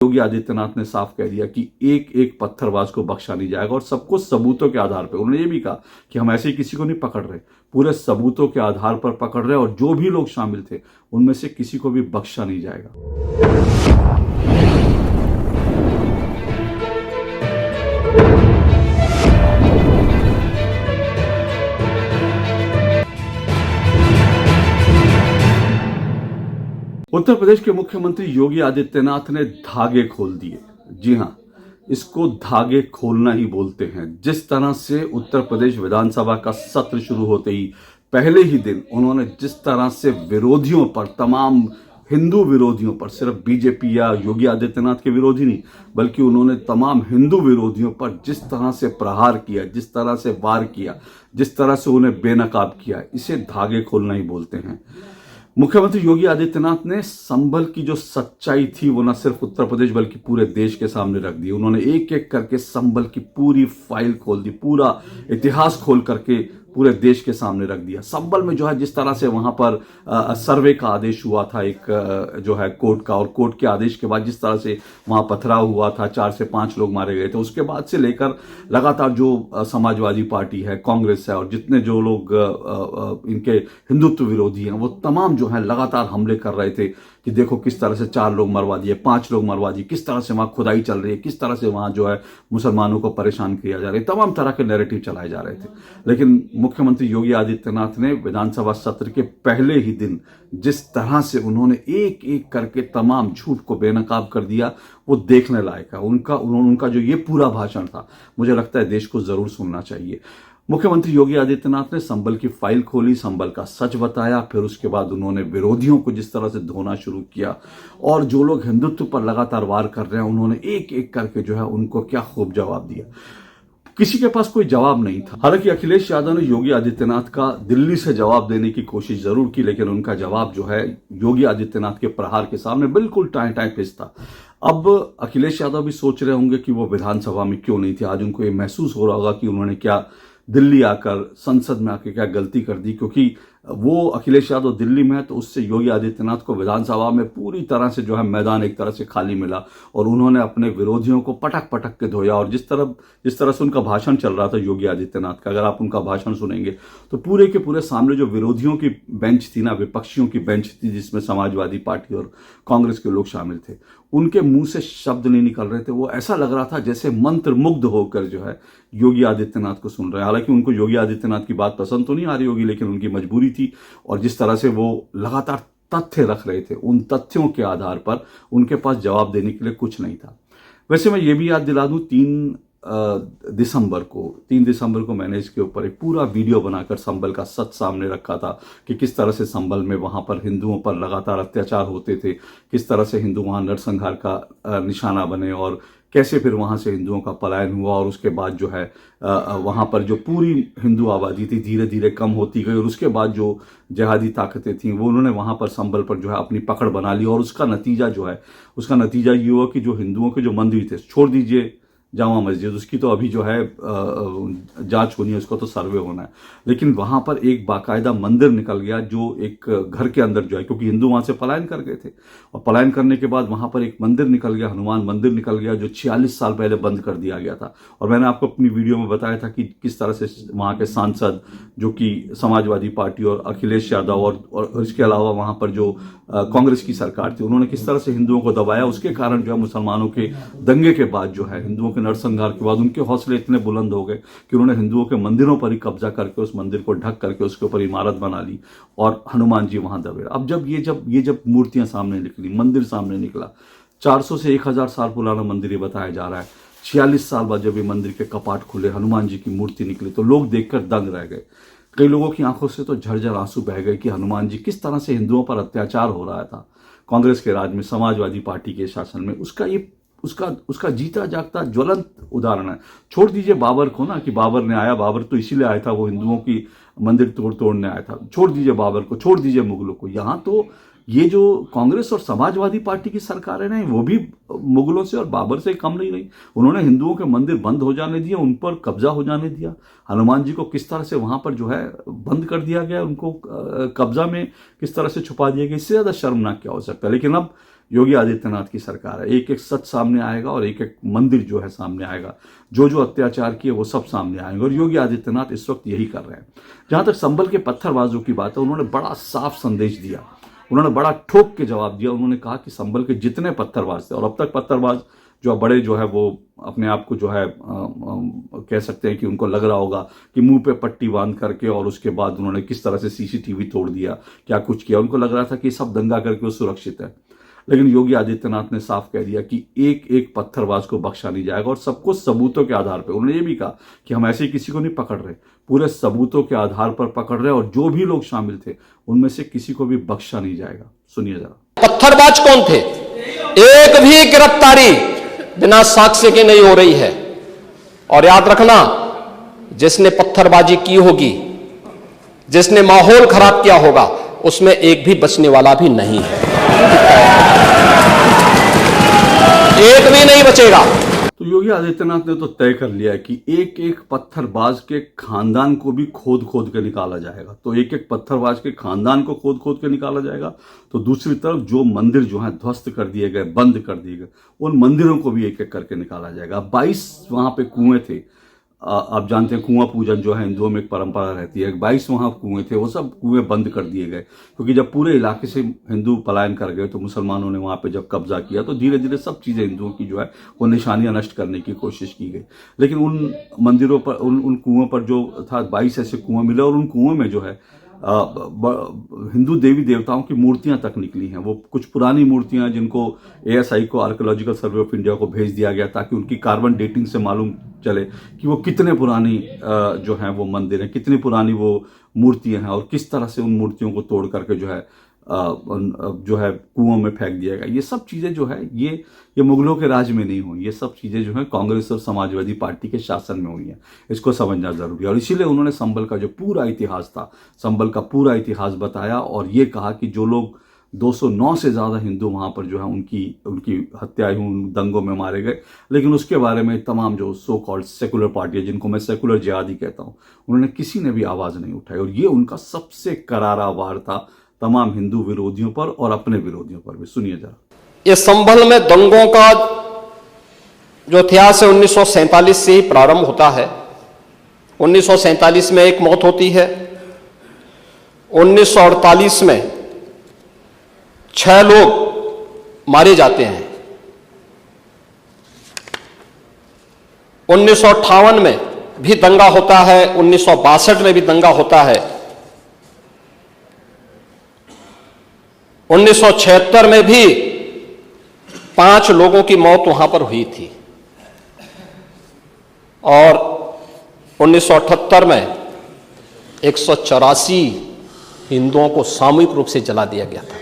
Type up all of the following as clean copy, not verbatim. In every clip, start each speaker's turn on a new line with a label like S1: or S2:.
S1: योगी आदित्यनाथ ने साफ कह दिया कि एक एक पत्थरबाज को बख्शा नहीं जाएगा और सबको सबूतों के आधार पर। उन्होंने ये भी कहा कि हम ऐसे किसी को नहीं पकड़ रहे, पूरे सबूतों के आधार पर पकड़ रहे और जो भी लोग शामिल थे उनमें से किसी को भी बख्शा नहीं जाएगा। उत्तर प्रदेश के मुख्यमंत्री योगी आदित्यनाथ ने धागे खोल दिए। जी हां, इसको धागे खोलना ही बोलते हैं। जिस तरह से उत्तर प्रदेश विधानसभा का सत्र शुरू होते ही पहले ही दिन उन्होंने जिस तरह से विरोधियों पर, तमाम हिंदू विरोधियों पर, सिर्फ बीजेपी या योगी आदित्यनाथ के विरोधी नहीं बल्कि उन्होंने तमाम हिंदू विरोधियों पर जिस तरह से प्रहार किया, जिस तरह से वार किया, जिस तरह से उन्हें बेनकाब किया, इसे धागे खोलना ही बोलते हैं। मुख्यमंत्री योगी आदित्यनाथ ने संभल की जो सच्चाई थी वो न सिर्फ उत्तर प्रदेश बल्कि पूरे देश के सामने रख दी। उन्होंने एक एक करके संभल की पूरी फाइल खोल दी, पूरा इतिहास खोल करके पूरे देश के सामने रख दिया। संभल में जो है जिस तरह से वहां पर सर्वे का आदेश हुआ था एक जो है कोर्ट का, और कोर्ट के आदेश के बाद जिस तरह से वहां पथराव हुआ था, 4 से 5 लोग मारे गए थे, उसके बाद से लेकर लगातार जो समाजवादी पार्टी है, कांग्रेस है और जितने जो लोग इनके हिंदुत्व विरोधी हैं वो तमाम जो है लगातार हमले कर रहे थे कि देखो किस तरह से 4 लोग मरवा दिए, 5 लोग मरवा दिए, किस तरह से वहां खुदाई चल रही है, किस तरह से वहां जो है मुसलमानों को परेशान किया जा रहा है, तमाम तरह के नैरेटिव चलाए जा रहे थे। लेकिन मुख्यमंत्री योगी आदित्यनाथ ने विधानसभा सत्र के पहले ही दिन जिस तरह से उन्होंने एक एक करके तमाम झूठ को बेनकाब कर दिया वो देखने लायक है। उनका जो ये पूरा भाषण था मुझे लगता है देश को जरूर सुनना चाहिए। मुख्यमंत्री योगी आदित्यनाथ ने संभल की फाइल खोली, संभल का सच बताया, फिर उसके बाद उन्होंने विरोधियों को जिस तरह से धोना शुरू किया और जो लोग हिंदुत्व पर लगातार वार कर रहे हैं उन्होंने एक एक करके जो है उनको क्या खूब जवाब दिया। किसी के पास कोई जवाब नहीं था। हालांकि अखिलेश यादव ने योगी आदित्यनाथ का दिल्ली से जवाब देने की कोशिश जरूर की, लेकिन उनका जवाब जो है योगी आदित्यनाथ के प्रहार के सामने बिल्कुल टाइम फिस था। अब अखिलेश यादव भी सोच रहे होंगे कि वो विधानसभा में क्यों नहीं थे। आज उनको ये महसूस हो रहा होगा कि उन्होंने क्या दिल्ली आकर, संसद में आकर क्या गलती कर दी, क्योंकि वो अखिलेश यादव दिल्ली में है तो उससे योगी आदित्यनाथ को विधानसभा में पूरी तरह से जो है मैदान एक तरह से खाली मिला और उन्होंने अपने विरोधियों को पटक पटक के धोया। और जिस तरह से उनका भाषण चल रहा था योगी आदित्यनाथ का, अगर आप उनका भाषण सुनेंगे तो पूरे के पूरे सामने जो विरोधियों की बेंच थी ना, विपक्षियों की बेंच थी जिसमें समाजवादी पार्टी और कांग्रेस के लोग शामिल थे, उनके मुंह से शब्द नहीं निकल रहे थे। वो ऐसा लग रहा था जैसे मंत्र मुग्ध होकर जो है योगी आदित्यनाथ को सुन रहे हैं। हालांकि उनको योगी आदित्यनाथ की बात पसंद तो नहीं आ रही होगी, लेकिन उनकी मजबूरी थी और जिस तरह से वो लगातार तथ्य रख रहे थे उन तथ्यों के आधार पर उनके पास जवाब देने के लिए कुछ नहीं था। वैसे मैं ये भी याद दिला दूं, 3 दिसंबर को मैंने इसके ऊपर एक पूरा वीडियो बनाकर संभल का सच सामने रखा था कि किस तरह से संभल में वहां पर हिंदुओं पर लगातार अत्याचार होते थे, किस तरह से हिंदू वहां नरसंहार का निशाना बने और कैसे फिर वहां से हिंदुओं का पलायन हुआ। और उसके बाद जो है वहां पर जो पूरी हिंदू आबादी थी धीरे धीरे कम होती गई और उसके बाद जो जिहादी ताकतें थी वो उन्होंने वहां पर संभल पर जो है अपनी पकड़ बना ली। और उसका नतीजा ये हुआ कि जो हिंदुओं के जो मंदिर थे, छोड़ दीजिए जामा मस्जिद, उसकी तो अभी जो है जांच होनी है, उसका तो सर्वे होना है, लेकिन वहां पर एक बाकायदा मंदिर निकल गया जो एक घर के अंदर जो है, क्योंकि हिंदू वहां से पलायन कर गए थे और पलायन करने के बाद वहां पर एक मंदिर निकल गया, हनुमान मंदिर निकल गया, जो 46 साल पहले बंद कर दिया गया था। और मैंने आपको अपनी वीडियो में बताया था कि किस तरह से वहां के सांसद जो कि समाजवादी पार्टी और अखिलेश यादव और इसके अलावा वहां पर जो कांग्रेस की सरकार थी उन्होंने किस तरह से हिंदुओं को दबाया। उसके कारण जो है मुसलमानों के दंगे के बाद जो है हिंदुओं के नरसंहार के बाद उनके हौसले इतने बुलंद हो गए कि उन्होंने हिंदुओं के मंदिरों पर ही कब्जा करके उस मंदिर को ढक करके उसके ऊपर इमारत बना ली और हनुमान जी वहां दबे। अब जब मूर्तियां सामने निकली, मंदिर सामने निकला, 400 से 1000 साल पुराना मंदिर ये बताया जा रहा है, 46 साल बाद जब ये मंदिर के कपाट खुले, हनुमान जी की मूर्ति निकली तो लोग देखकर दंग रह गए। कई लोगों की आंखों से तो झरझर आंसू बह गए कि हनुमान जी किस तरह से हिंदुओं पर अत्याचार हो रहा था कांग्रेस के राज में, समाजवादी पार्टी के शासन में, उसका जीता जागता ज्वलंत उदाहरण है। छोड़ दीजिए बाबर को ना, कि बाबर ने आया, बाबर तो इसीलिए आया था, वो हिंदुओं की मंदिर तोड़ने आया था। छोड़ दीजिए बाबर को, छोड़ दीजिए मुगलों को। यहां तो ये जो कांग्रेस और समाजवादी पार्टी की सरकारें हैं वो भी मुगलों से और बाबर से कम नहीं रही। उन्होंने हिंदुओं के मंदिर बंद हो जाने दिए, उन पर कब्जा हो जाने दिया। हनुमान जी को किस तरह से वहां पर जो है बंद कर दिया गया, उनको कब्जा में किस तरह से छुपा दिया गया, इससे ज्यादा शर्मनाक क्या हो सकता है। लेकिन अब योगी आदित्यनाथ की सरकार है। एक एक सच सामने आएगा और एक एक मंदिर जो है सामने आएगा, जो जो अत्याचार किए वो सब सामने आएंगे, और योगी आदित्यनाथ इस वक्त यही कर रहे हैं। जहां तक संभल के पत्थरबाजों की बात है, उन्होंने बड़ा साफ संदेश दिया, उन्होंने बड़ा ठोक के जवाब दिया। उन्होंने कहा कि संभल के जितने पत्थरबाज थे, और अब तक पत्थरबाज जो बड़े जो है वो अपने आप को जो है कह सकते हैं कि उनको लग रहा होगा कि मुंह पे पट्टी बांध करके, और उसके बाद उन्होंने किस तरह से सीसीटीवी तोड़ दिया, क्या कुछ किया, उनको लग रहा था कि सब दंगा करके वो सुरक्षित है। लेकिन योगी आदित्यनाथ ने साफ कह दिया कि एक एक पत्थरबाज को बख्शा नहीं जाएगा, और सबको सबूतों के आधार पर। उन्होंने ये भी कहा कि हम ऐसे किसी को नहीं पकड़ रहे, पूरे सबूतों के आधार पर पकड़ रहे, और जो भी लोग शामिल थे उनमें से किसी को भी बख्शा नहीं जाएगा। सुनिए जरा।
S2: पत्थरबाज कौन थे? एक भी गिरफ्तारी बिना साक्ष्य के नहीं हो रही है। और याद रखना, जिसने पत्थरबाजी की होगी, जिसने माहौल खराब किया होगा, उसमें एक भी बचने वाला भी नहीं है, एक भी नहीं बचेगा।
S1: तो योगी आदित्यनाथ ने तो तय कर लिया है कि एक एक पत्थरबाज के खानदान को भी खोद खोद के निकाला जाएगा। तो एक एक पत्थरबाज के खानदान को खोद खोद के निकाला जाएगा, तो दूसरी तरफ जो मंदिर जो है ध्वस्त कर दिए गए, बंद कर दिए गए, उन मंदिरों को भी एक एक करके निकाला जाएगा। 22 वहां पे कुएं थे, आप जानते हैं कुआं पूजन जो है हिंदुओं में एक परंपरा रहती है। 22 वहां कुएं थे, वो सब कुएं बंद कर दिए गए, क्योंकि जब पूरे इलाके से हिंदू पलायन कर गए तो मुसलमानों ने वहां पे जब कब्जा किया, तो धीरे धीरे सब चीजें हिंदुओं की जो है वो निशानियां नष्ट करने की कोशिश की गई। लेकिन उन मंदिरों पर, उन कुओं पर जो था, 22 ऐसे कुएं मिले, और उन कुओं में जो है हिंदू देवी देवताओं की मूर्तियां तक निकली हैं। वो कुछ पुरानी मूर्तियां जिनको एएसआई को, आर्कियोलॉजिकल सर्वे ऑफ इंडिया को भेज दिया गया, ताकि उनकी कार्बन डेटिंग से मालूम चले कि वो कितने पुरानी जो है वो मंदिर हैं, कितनी पुरानी वो मूर्तियां हैं, और किस तरह से उन मूर्तियों को तोड़ करके जो है कुओं में फेंक दिया गया। ये सब चीजें जो है ये मुगलों के राज में नहीं हुई, ये सब चीजें जो है कांग्रेस और समाजवादी पार्टी के शासन में हुई हैं। इसको समझना जरूरी है, और इसीलिए उन्होंने संभल का जो पूरा इतिहास था, संभल का पूरा इतिहास बताया, और ये कहा कि जो लोग 209 से ज्यादा हिंदू वहां पर जो है उनकी हत्या उन दंगों में मारे गए, लेकिन उसके बारे में तमाम जो सो कॉल्ड सेकुलर पार्टी, जिनको मैं सेकुलर जिहादी कहता हूं, उन्होंने किसी ने भी आवाज नहीं उठाई। और ये उनका सबसे करारा वार था तमाम हिंदू विरोधियों पर और अपने विरोधियों पर भी। सुनिए जरा।
S2: ये संभल में दंगों का जो इतिहास है 1947 से ही प्रारंभ होता है। 1947 में एक मौत होती है, 1948 में 6 लोग मारे जाते हैं, 1958 में भी दंगा होता है, 1962 में भी दंगा होता है, 1976 में भी 5 लोगों की मौत वहां पर हुई थी, और 1978 में 184 हिंदुओं को सामूहिक रूप से जला दिया गया था।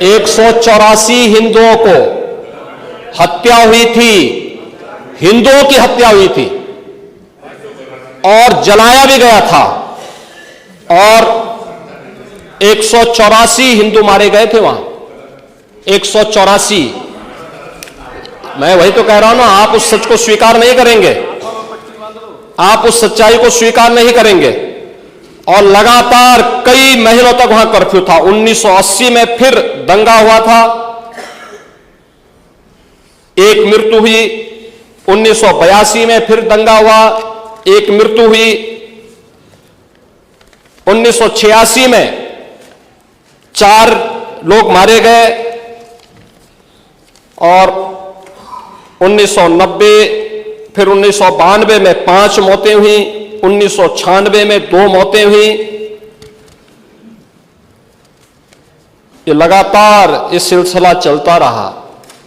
S2: 184 हिंदुओं को हत्या हुई थी, हिंदुओं की हत्या हुई थी, और जलाया भी गया था, और 184 हिंदू मारे गए थे वहां। 184। मैं वही तो कह रहा हूं ना, आप उस सच को स्वीकार नहीं करेंगे, आप उस सच्चाई को स्वीकार नहीं करेंगे। और लगातार कई महीनों तक वहां कर्फ्यू था। 1980 में फिर दंगा हुआ था, एक मृत्यु हुई। 1982 में फिर दंगा हुआ, एक मृत्यु हुई। 1986 में 4 लोग मारे गए, और 1990 फिर 1992 में 5 मौतें हुई, 1996 में 2 मौतें हुई। ये लगातार इस सिलसिला चलता रहा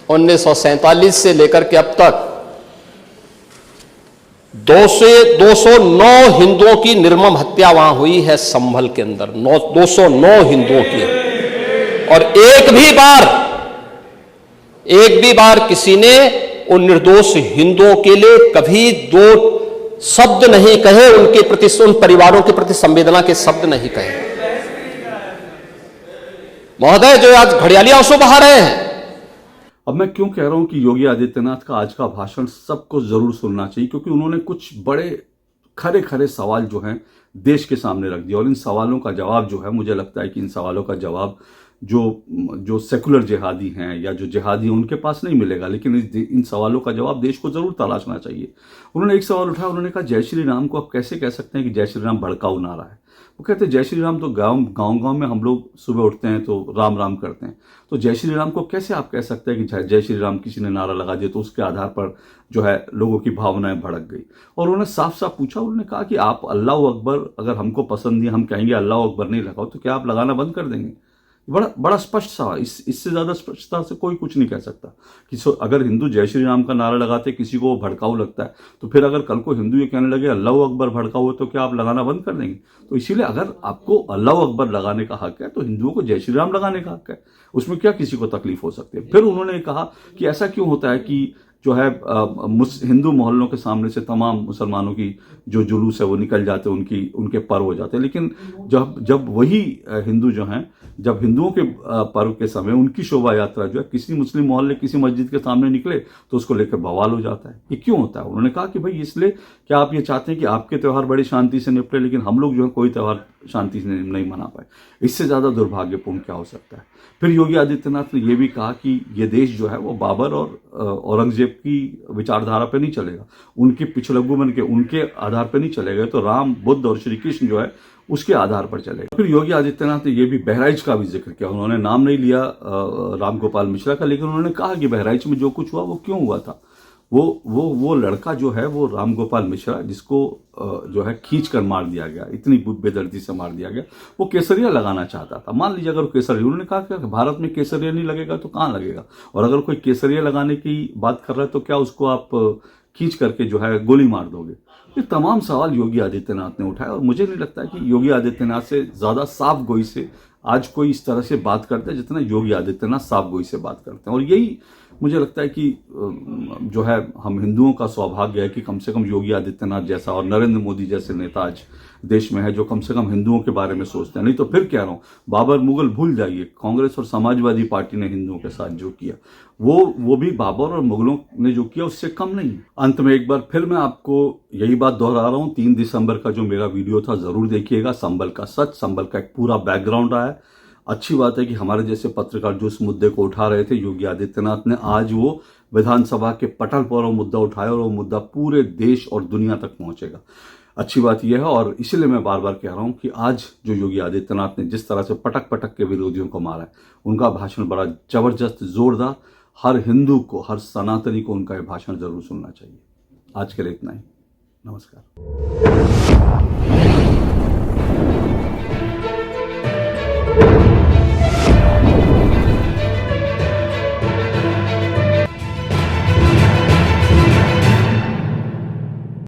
S2: 1947 से लेकर के अब तक। 209 हिंदुओं की निर्मम हत्या वहां हुई है संभल के अंदर, 209 हिंदुओं की। और एक भी बार किसी ने उन निर्दोष हिंदुओं के लिए कभी 2 शब्द नहीं कहे, उनके प्रति, उन परिवारों के प्रति संवेदना के शब्द नहीं कहे। महोदय, जो आज घड़ियाली आंसू बहा रहे हैं।
S1: अब मैं क्यों कह रहा हूं कि योगी आदित्यनाथ का आज का भाषण सबको जरूर सुनना चाहिए, क्योंकि उन्होंने कुछ बड़े खरे खरे सवाल जो हैं देश के सामने रख दिया, और इन सवालों का जवाब जो है, मुझे लगता है कि इन सवालों का जवाब जो सेकुलर जिहादी हैं या जो जिहादी हैं उनके पास नहीं मिलेगा, लेकिन इन सवालों का जवाब देश को जरूर तलाशना चाहिए। उन्होंने एक सवाल उठाया, उन्होंने कहा जय श्री राम को आप कैसे कह सकते हैं कि जय श्री राम भड़काऊ नारा है। वो कहते हैं जय श्री राम तो गांव गांव में हम लोग सुबह उठते हैं तो राम राम करते हैं, तो जय श्री राम को कैसे आप कह सकते हैं कि जय श्री राम किसी ने नारा लगा दिया तो उसके आधार पर जो है लोगों की भावनाएं भड़क गई। और उन्होंने साफ साफ पूछा, उन्होंने कहा कि आप अल्लाह अकबर अगर हमको पसंद नहीं, हम कहेंगे अल्लाह अकबर नहीं लगाओ, तो क्या आप लगाना बंद कर देंगे? बड़ा स्पष्ट सा, इससे ज्यादा स्पष्टता से कोई कुछ नहीं कह सकता कि अगर हिंदू जय श्री राम का नारा लगाते किसी को भड़काऊ लगता है, तो फिर अगर कल को हिंदू ये कहने लगे अल्लाह अकबर भड़काऊ है तो क्या आप लगाना बंद कर देंगे? तो इसीलिए अगर आपको अल्लाह अकबर लगाने का हक है तो हिंदुओं को जय श्री राम लगाने का हक है, उसमें क्या किसी को तकलीफ हो सकती है? फिर उन्होंने कहा कि ऐसा क्यों होता है कि जो है हिंदू मोहल्लों के सामने से तमाम मुसलमानों की जो जुलूस है वो निकल जाते हैं, उनके पर्व हो जाते हैं, लेकिन जब वही हिंदू जो हैं, जब हिंदुओं के पर्व के समय उनकी शोभा यात्रा जो है किसी मुस्लिम मोहल्ले किसी मस्जिद के सामने निकले तो उसको लेकर बवाल हो जाता है। ये क्यों होता है? उन्होंने कहा कि भाई इसलिए क्या आप ये चाहते हैं कि आपके त्यौहार बड़ी शांति से निपटे लेकिन हम लोग जो है कोई त्यौहार शांति से नहीं मना पाए? इससे ज्यादा दुर्भाग्यपूर्ण क्या हो सकता है? फिर योगी आदित्यनाथ ने यह भी कहा कि ये देश जो है वो बाबर और औरंगजेब की विचारधारा पे नहीं चलेगा, उनके पिछलग्गू बन के उनके आधार पर नहीं चलेगा, तो राम बुद्ध और श्री कृष्ण जो है उसके आधार पर चलेगा। फिर योगी आदित्यनाथ ने यह भी बहराइच का भी जिक्र किया। उन्होंने नाम नहीं लिया राम गोपाल मिश्रा का, लेकिन उन्होंने कहा कि बहराइच में जो कुछ हुआ वो क्यों हुआ था। वो लड़का जो है वो राम गोपाल मिश्रा, जिसको जो है खींच कर मार दिया गया, इतनी बेदर्दी से मार दिया गया, वो केसरिया लगाना चाहता था। मान लीजिए अगर केसरिया, उन्होंने कहा कि भारत में केसरिया नहीं लगेगा तो कहाँ लगेगा, और अगर कोई केसरिया लगाने की बात कर रहा है तो क्या उसको आप खींच करके जो है गोली मार दोगे? ये तमाम सवाल योगी आदित्यनाथ ने उठाया और मुझे नहीं लगता कि योगी आदित्यनाथ से ज्यादा साफ गोई से आज कोई इस तरह से बात करता है जितना योगी आदित्यनाथ साफ गोई से बात करते हैं। और यही मुझे लगता है कि जो है हम हिंदुओं का सौभाग्य है कि कम से कम योगी आदित्यनाथ जैसा और नरेंद्र मोदी जैसे नेता आज देश में है जो कम से कम हिंदुओं के बारे में सोचते हैं। नहीं तो फिर कह रहा हूं, बाबर मुगल भूल जाइए, कांग्रेस और समाजवादी पार्टी ने हिंदुओं के साथ जो किया वो भी बाबर और मुगलों ने जो किया उससे कम नहीं। अंत में एक बार फिर मैं आपको यही बात दोहरा रहा हूं, 3 दिसंबर का जो मेरा वीडियो था जरूर देखिएगा। संभल का सच, संभल का एक पूरा बैकग्राउंड आया। अच्छी बात है कि हमारे जैसे पत्रकार जो इस मुद्दे को उठा रहे थे, योगी आदित्यनाथ ने आज वो विधानसभा के पटल पर वो मुद्दा उठाया और वो मुद्दा पूरे देश और दुनिया तक पहुंचेगा। अच्छी बात यह है और इसीलिए मैं बार बार कह रहा हूं कि आज जो योगी आदित्यनाथ ने जिस तरह से पटक पटक के विरोधियों को मारा है, उनका भाषण बड़ा जबरदस्त, जोरदार, हर हिंदू को, हर सनातनी को उनका यह भाषण जरूर सुनना चाहिए। आज के लिए इतना ही। नमस्कार।